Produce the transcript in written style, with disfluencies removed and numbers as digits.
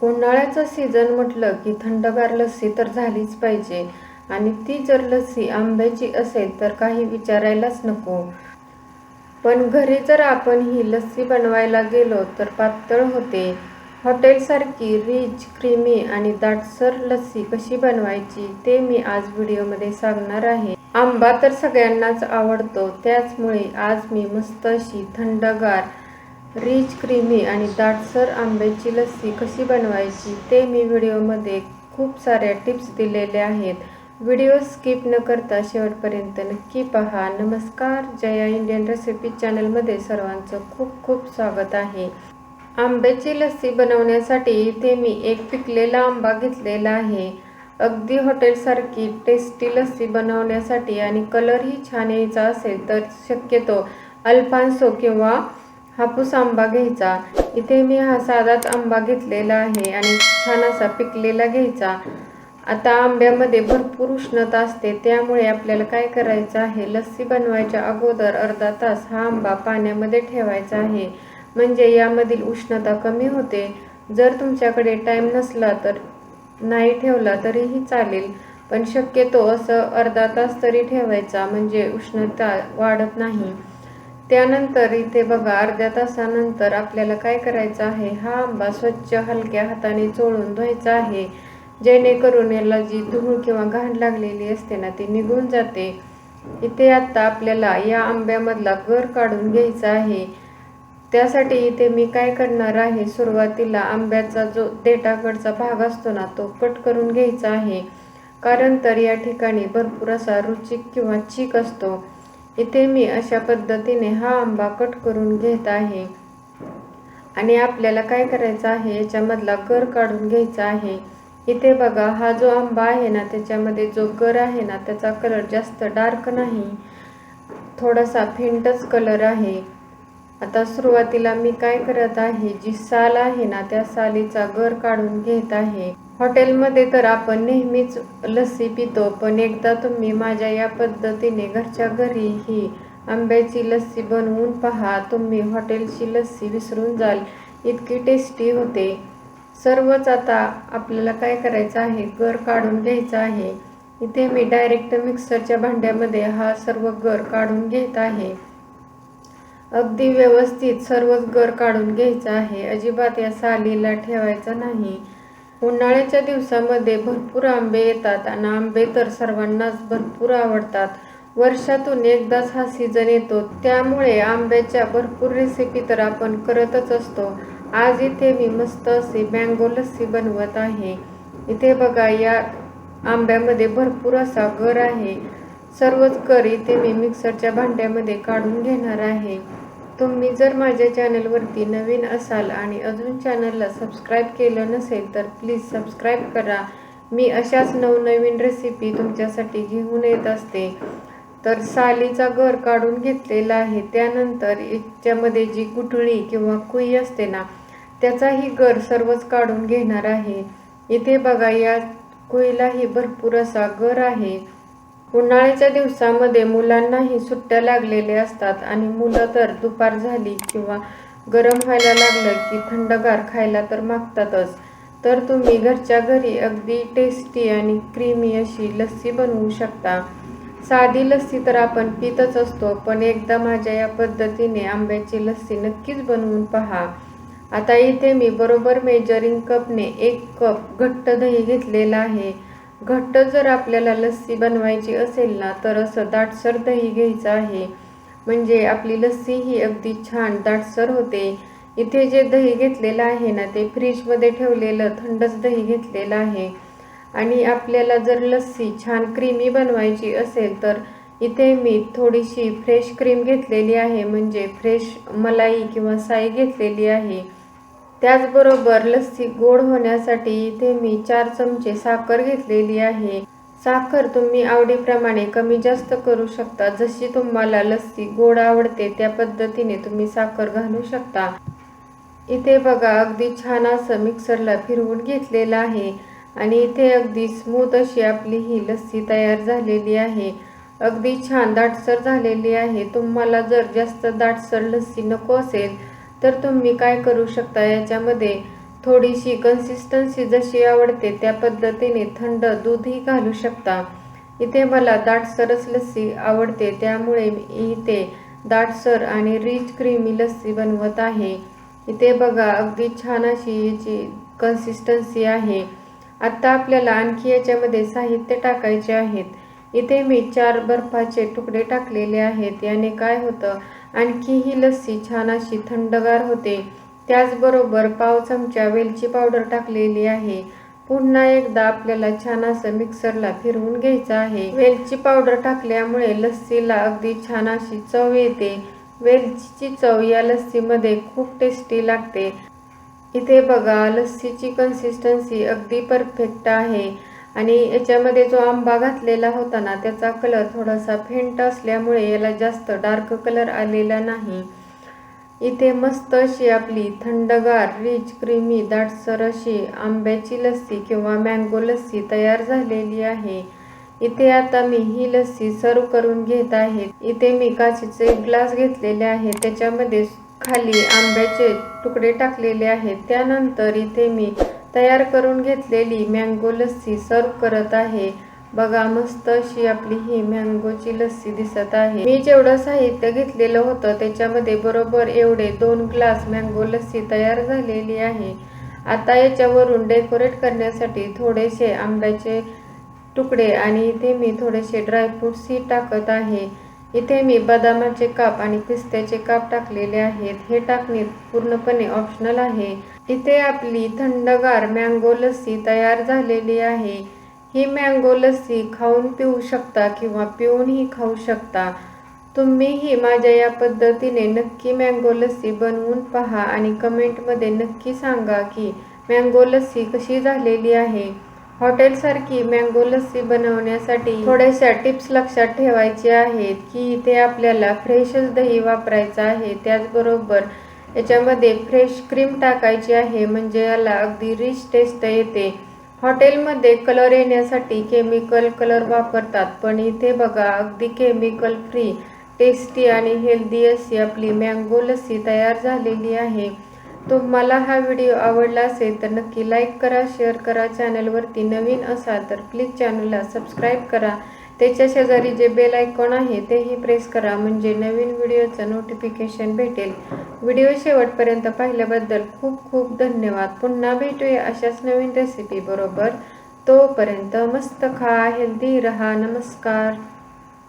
उन्हाळ्याचं सीझन म्हटलं की थंडगार लस्सी तर झालीच पाहिजे आणि ती जर लस्सी आंब्याची असेल तर काही विचारायलाच नको. पण घरी जर आपण ही लस्सी बनवायला गेलो तर पातळ होते. हॉटेलसारखी रिच, क्रीमी आणि दाटसर लस्सी कशी बनवायची ते मी आज व्हिडिओमध्ये सांगणार आहे. आंबा तर सगळ्यांनाच आवडतो, त्याचमुळे आज मी मस्त अशी थंडगार, रिच, क्रीमी आणि दाटसर आंब्याची लस्सी कशी बनवायची ते मी व्हिडिओमध्ये खूप साऱ्या टिप्स दिलेल्या आहेत. व्हिडिओ स्किप न करता शेवटपर्यंत नक्की पहा. नमस्कार, जया इंडियन रेसिपी चॅनलमध्ये सर्वांचं खूप खूप स्वागत आहे. आंब्याची लस्सी बनवण्यासाठी इथे मी एक पिकलेला आंबा घेतलेला आहे. अगदी हॉटेलसारखी टेस्टी लस्सी बनवण्यासाठी आणि कलरही छान यायचा असेल तर शक्यतो अल्फान्सो किंवा हापूस आंबा घ्यायचा. इथे मी हा साधाच आंबा घेतलेला आहे आणि छान असा पिकलेला घ्यायचा. आता आंब्यामध्ये भरपूर उष्णता असते, त्यामुळे आपल्याला काय करायचं आहे, लस्सी बनवायच्या अगोदर अर्धा तास हा आंबा पाण्यामध्ये ठेवायचा आहे, म्हणजे यामधील उष्णता कमी होते. जर तुमच्याकडे टाईम नसला तर नाही ठेवला तरीही चालेल, पण शक्यतो असं अर्धा तास तरी ठेवायचा, म्हणजे उष्णता वाढत नाही. त्यानंतर इथे बघा, अर्ध्या तासानंतर आपल्याला काय करायचं आहे, हा आंबा स्वच्छ हलक्या हाताने चोळून धुवायचा आहे, जेणेकरून याला जी धूळ किंवा घाण लागलेली असते ना ती निघून जाते. इथे आता आपल्याला या आंब्यामधला गर काढून घ्यायचा आहे. त्यासाठी इथे मी काय करणार आहे, सुरुवातीला आंब्याचा जो देठाकडचा भाग असतो ना तो कट करून घ्यायचा आहे, कारण तर या ठिकाणी भरपूर असा रुचिक किंवा चीक असतो. इथे मी अशा पद्धतीने हा आंबा कट करून घेत आहे आणि आपल्याला काय करायचं आहे, याच्यामधला गर काढून घ्यायचा आहे. इथे बघा, हा जो आंबा आहे ना त्याच्यामध्ये जो गर आहे ना त्याचा कलर जास्त डार्क नाही, थोडासा फेंटच कलर आहे. आता सुरुवातीला मी काय करत आहे, जी साल आहे ना त्या सालीचा गर काढून घेत आहे. हॉटेलमध्ये तर आपण नेहमीच लस्सी पितो, पण एकदा तुम्ही माझ्या या पद्धतीने घरच्या घरी ही आंब्याची लस्सी बनवून पहा. तुम्ही हॉटेलची लस्सी विसरून जाल, इतकी टेस्टी होते. सर्वच आता आपल्याला काय करायचं आहे, गर काढून घ्यायचा आहे. इथे मी डायरेक्ट मिक्सरच्या भांड्यामध्ये हा सर्व गर काढून घेत आहे. अगदी व्यवस्थित सर्वच गर काढून घ्यायचा आहे, अजिबात या सालीला ठेवायचा नाही. उन्हाळ्याच्या दिवसामध्ये भरपूर आंबे येतात आणि आंबे तर सर्वांनाच भरपूर आवडतात. वर्षातून एकदाच हा सीझन येतो, त्यामुळे आंब्याच्या भरपूर रेसिपी तर आपण करतच असतो. आज इथे मी मस्त अशी मँगो लस्सी बनवत आहे. इथे बघा, या आंब्यामध्ये भरपूर असा गर आहे. सर्वच गर इथे मी मिक्सरच्या भांड्यामध्ये काढून घेणार आहे. तुम्ही जर माझ्या चॅनलवरती नवीन असाल आणि अजून चॅनलला सबस्क्राईब केलं नसेल तर प्लीज सबस्क्राईब करा. मी अशाच नवनवीन रेसिपी तुमच्यासाठी घेऊन येत असते. तर सालीचा गर काढून घेतलेला आहे. त्यानंतर याच्यामध्ये जी गुठळी किंवा कुई असते ना त्याचाही गर सर्वच काढून घेणार आहे. इथे बघा, या कुईलाही भरपूर असा गर आहे. उन्हाळ्याच्या दिवसामध्ये मुलांनाही सुट्ट्या लागलेल्या असतात आणि मुलं तर दुपार झाली किंवा गरम व्हायला लागलं की थंडगार खायला तर मागतातच. तर तुम्ही घरच्या घरी अगदी टेस्टी आणि क्रीमी अशी लस्सी बनवू शकता. साधी लस्सी तर आपण पितच असतो, पण एकदा माझ्या या पद्धतीने आंब्याची लस्सी नक्कीच बनवून पहा. आता इथे मी बरोबर मेजरिंग कपने 1 कप घट्ट दही घेतलेला आहे. घट्ट जर आपल्याला लस्सी बनवायची असेल ना तर असं दाटसर दही घ्यायचं आहे, म्हणजे आपली लस्सी ही अगदी छान दाटसर होते. इथे जे दही घेतलेलं आहे ना ते फ्रीजमध्ये ठेवलेलं थंडच दही घेतलेलं आहे. आणि आपल्याला जर लस्सी छान क्रीमी बनवायची असेल तर इथे मी थोडीशी फ्रेश क्रीम घेतलेली आहे, म्हणजे फ्रेश मलाई किंवा साई घेतलेली आहे. त्याचबरोबर लस्सी गोड होण्यासाठी इथे मी 4 चमचे साखर घेतलेली आहे. साखर तुम्ही आवडीप्रमाणे कमी जास्त करू शकता. जशी तुम्हाला लस्सी गोड आवडते त्या पद्धतीने तुम्ही साखर घालू शकता. इथे बघा, अगदी छान असं मिक्सरला फिरवून घेतलेलं आहे आणि इथे अगदी स्मूथ अशी आपली ही लस्सी तयार झालेली आहे. अगदी छान दाटसर झालेली आहे. तुम्हाला जर जास्त दाटसर लस्सी नको असेल तर तुम्ही काय करू शकता, याच्यामध्ये थोडीशी कन्सिस्टन्सी जशी आवडते त्या पद्धतीने थंड दूधही घालू शकता। इथे मला दाटसरच लस्सी आवडते, त्यामुळे मी इथे दाटसर आणि रिच क्रीमी लस्सी बनवत आहे। इथे बघा अगदी छान अशी याची कन्सिस्टन्सी आहे। आता आपल्याला आणखी याच्यामध्ये साहित्य टाकायचे आहेत। इथे मी 4 बर्फाचे तुकडे टाकलेले आहेत। याने काय होतं, आणखी ही लस्सी छान अशी थंडगार होते। त्याचबरोबर पाव चमचा वेलची पावडर टाकलेली आहे। पुन्हा एकदा आपल्याला छान असं मिक्सरला फिरवून घ्यायचं आहे। वेलची पावडर टाकल्यामुळे लस्सीला अगदी छान अशी चव येते। वेलचीची चव या लस्सीमध्ये खूप टेस्टी लागते। इथे बघा लस्सीची कन्सिस्टन्सी अगदी परफेक्ट आहे आणि याच्यामध्ये जो आंबा घातलेला होता ना, त्याचा कलर थोडासा फेंट असल्यामुळे याला जास्त डार्क कलर आलेला नाही। इथे मस्त अशी आपली थंडगार रिच क्रीमी दाटसर अशी आंब्याची लस्सी किंवा मँगो लस्सी तयार झालेली आहे। इथे आता मी ही लस्सी सर्व करून घेत आहे। इथे मी काचेचे ग्लास घेतलेले आहे, त्याच्यामध्ये खाली आंब्याचे तुकडे टाकलेले आहेत। त्यानंतर इथे मी तयार करून घेतलेली मँगो लस्सी सर्व करत आहे। बघा मस्त अशी आपली ही मँगोची लस्सी दिसत आहे। मी जेवढं साहित्य घेतलेलं होतं त्याच्यामध्ये बरोबर एवढे 2 ग्लास मँगो लस्सी तयार झालेली आहे। आता याच्यावरून डेकोरेट करण्यासाठी थोडेसे आंब्याचे तुकडे आणि इथे मी थोडेसे ड्रायफ्रुट्सही टाकत आहे। इथे मी बदामाचे काप आणि पिस्त्याचे काप टाकलेले आहेत। हे टाकणे पूर्णपणे ऑप्शनल आहे। इथे आपली थंडगार मँगो लस्सी तयार झालेली आहे। ही मँगो लस्सी खाऊन पिऊ शकता किंवा पिऊनही खाऊ शकता। तुम्हीही माझ्या या पद्धतीने नक्की मँगो लस्सी बनवून पहा आणि कमेंटमध्ये नक्की सांगा की मँगो लस्सी कशी झालेली आहे। हॉटेलसारखी मँगो लस्सी बनवण्यासाठी थोड्याशा टिप्स लक्षात ठेवायच्या आहेत की इथे आपल्याला फ्रेशच दही वापरायचं आहे। त्याचबरोबर याच्यामध्ये फ्रेश क्रीम टाकायची आहे, म्हणजे याला अगदी रिच टेस्ट येते। हॉटेलमध्ये कलर येण्यासाठी केमिकल कलर वापरतात, पण इथे बघा अगदी केमिकल फ्री टेस्टी आणि हेल्दी अशी आपली मँगो लस्सी तयार झालेली आहे। तुम्हाला हा व्हिडिओ आवडला असेल तर नक्की लाईक करा, शेअर करा। चॅनलवरती नवीन असाल तर प्लीज चॅनलला सबस्क्राईब करा। त्याच्या शेजारी जे बेल आयकॉन आहे तेही प्रेस करा, म्हणजे नवीन व्हिडिओचं नोटिफिकेशन भेटेल। व्हिडिओ शेवटपर्यंत पाहिल्याबद्दल खूप खूप धन्यवाद। पुन्हा भेटूया अशाच नवीन रेसिपी बरोबर। तोपर्यंत मस्त खा, हेल्दी रहा। नमस्कार।